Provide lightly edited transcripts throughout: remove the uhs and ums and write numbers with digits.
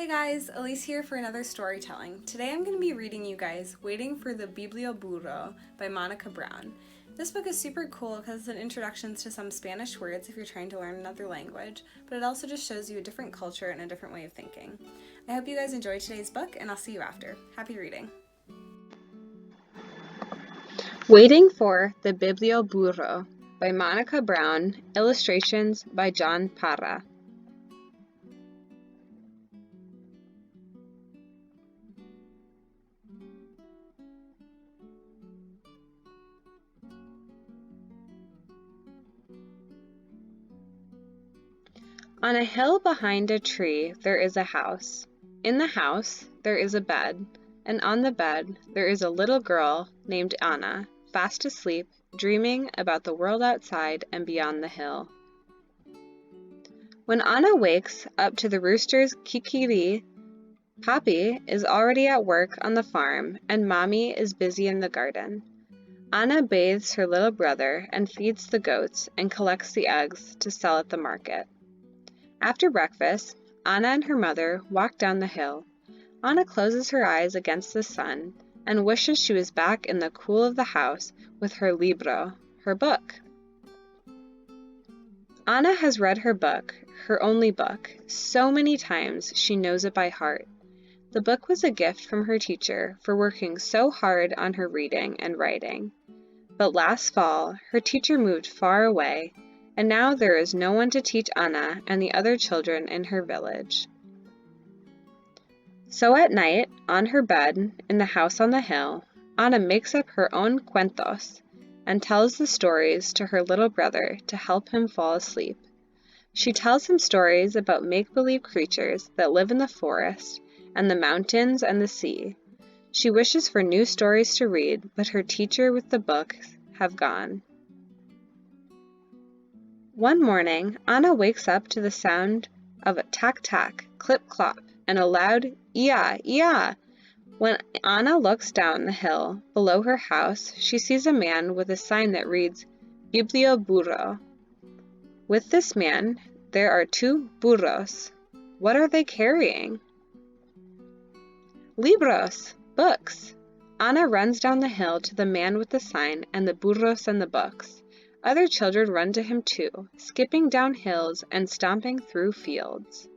Hey guys, Elise here for another storytelling. Today I'm going to be reading you guys Waiting for the Biblioburro by Monica Brown. This book is super cool because it's an introduction to some Spanish words if you're trying to learn another language, but it also just shows you a different culture and a different way of thinking. I hope you guys enjoyed today's book, and I'll see you after. Happy reading! Waiting for the Biblioburro by Monica Brown, illustrations by John Parra. On a hill behind a tree there is a house. In the house there is a bed, and on the bed there is a little girl named Anna, fast asleep, dreaming about the world outside and beyond the hill. When Anna wakes up to the rooster's kikiri, Papi is already at work on the farm and Mommy is busy in the garden. Anna bathes her little brother and feeds the goats and collects the eggs to sell at the market. After breakfast, Anna and her mother walk down the hill. Anna closes her eyes against the sun and wishes she was back in the cool of the house with her libro, her book. Anna has read her book, her only book, so many times she knows it by heart. The book was a gift from her teacher for working so hard on her reading and writing. But last fall, her teacher moved far away, and now there is no one to teach Anna and the other children in her village. So at night, on her bed, in the house on the hill, Anna makes up her own cuentos and tells the stories to her little brother to help him fall asleep. She tells him stories about make-believe creatures that live in the forest and the mountains and the sea. She wishes for new stories to read, but her teacher with the books have gone. One morning, Anna wakes up to the sound of a tack-tack, clip-clop, and a loud "Ia, ia!" When Anna looks down the hill below her house, she sees a man with a sign that reads, Biblioburro. With this man, there are two burros. What are they carrying? Libros, books. Anna runs down the hill to the man with the sign and the burros and the books. Other children run to him too, skipping down hills and stomping through fields.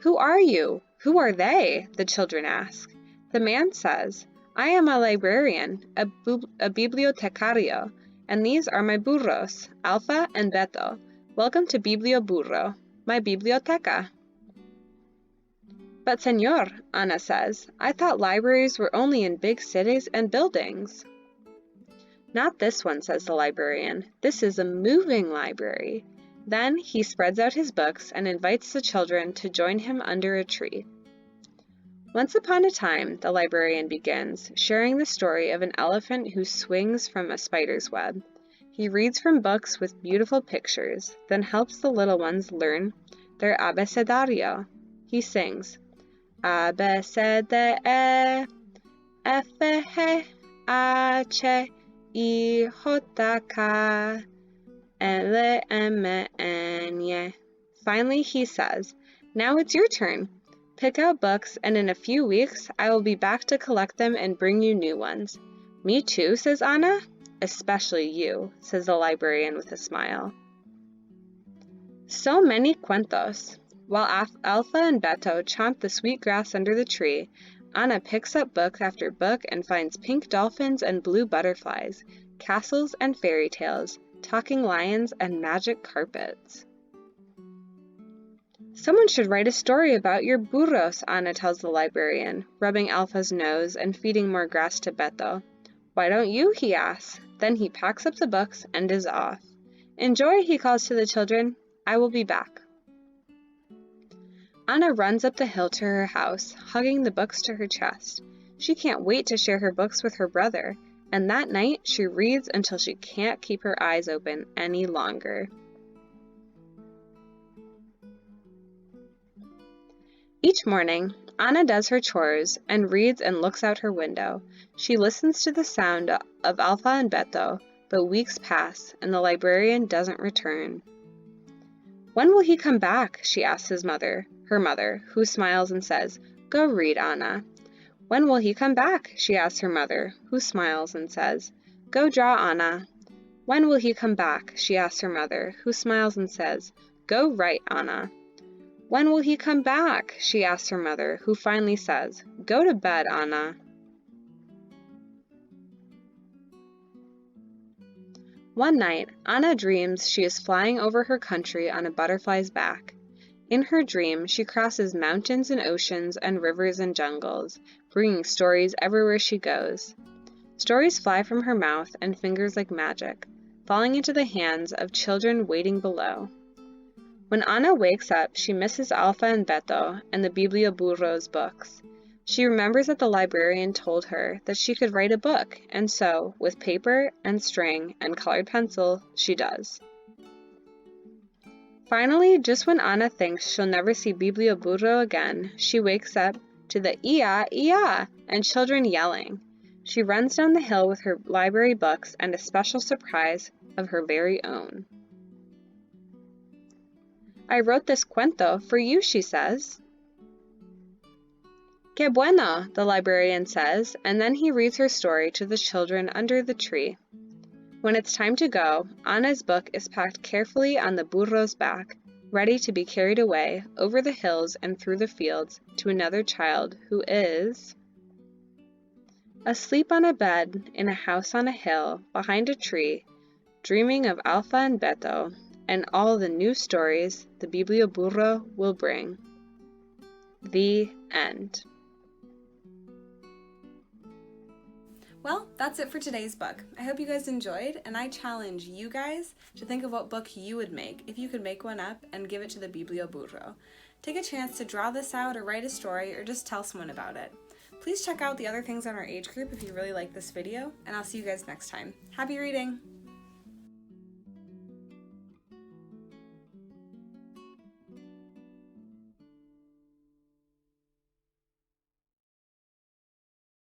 Who are you? Who are they? The children ask. The man says, I am a librarian, a bibliotecario, and these are my burros, Alpha and Beto. Welcome to Biblioburro, my biblioteca. But señor, Anna says, I thought libraries were only in big cities and buildings. Not this one, says the librarian. This is a moving library. Then he spreads out his books and invites the children to join him under a tree. Once upon a time, the librarian begins, sharing the story of an elephant who swings from a spider's web. He reads from books with beautiful pictures, then helps the little ones learn their abecedario. He sings, A, B, C, D, E, F, G, H, I, J, K, L, M, N. Finally, he says, Now it's your turn. Pick out books, and in a few weeks, I will be back to collect them and bring you new ones. Me too, says Anna. Especially you, says the librarian with a smile. So many cuentos. While Alpha and Beto chomp the sweet grass under the tree, Anna picks up book after book and finds pink dolphins and blue butterflies, castles and fairy tales, talking lions and magic carpets. Someone should write a story about your burros, Anna tells the librarian, rubbing Alpha's nose and feeding more grass to Beto. Why don't you? He asks. Then he packs up the books and is off. Enjoy, he calls to the children. I will be back. Anna runs up the hill to her house, hugging the books to her chest. She can't wait to share her books with her brother, and that night she reads until she can't keep her eyes open any longer. Each morning, Anna does her chores and reads and looks out her window. She listens to the sound of Alpha and Beto, but weeks pass and the librarian doesn't return. When will he come back? She asks her mother, who smiles and says, Go read, Anna. When will he come back? She asks her mother, who smiles and says, Go draw, Anna. When will he come back? She asks her mother, who smiles and says, Go write, Anna. When will he come back? She asks her mother, who finally says, Go to bed, Anna. One night, Anna dreams she is flying over her country on a butterfly's back. In her dream, she crosses mountains and oceans and rivers and jungles, bringing stories everywhere she goes. Stories fly from her mouth and fingers like magic, falling into the hands of children waiting below. When Anna wakes up, she misses Alpha and Beto and the Biblioburro's books. She remembers that the librarian told her that she could write a book, and so, with paper and string and colored pencil, she does. Finally, just when Anna thinks she'll never see Biblioburro again, she wakes up to the "Ia, Ia!" and children yelling. She runs down the hill with her library books and a special surprise of her very own. I wrote this cuento for you, she says. Que bueno, the librarian says, and then he reads her story to the children under the tree. When it's time to go, Anna's book is packed carefully on the burro's back, ready to be carried away over the hills and through the fields to another child who is asleep on a bed in a house on a hill behind a tree, dreaming of Alpha and Beto and all the new stories the Biblioburro will bring. The end. Well, that's it for today's book. I hope you guys enjoyed, and I challenge you guys to think of what book you would make if you could make one up and give it to the Biblioburro. Take a chance to draw this out or write a story or just tell someone about it. Please check out the other things on our age group if you really like this video, and I'll see you guys next time. Happy reading!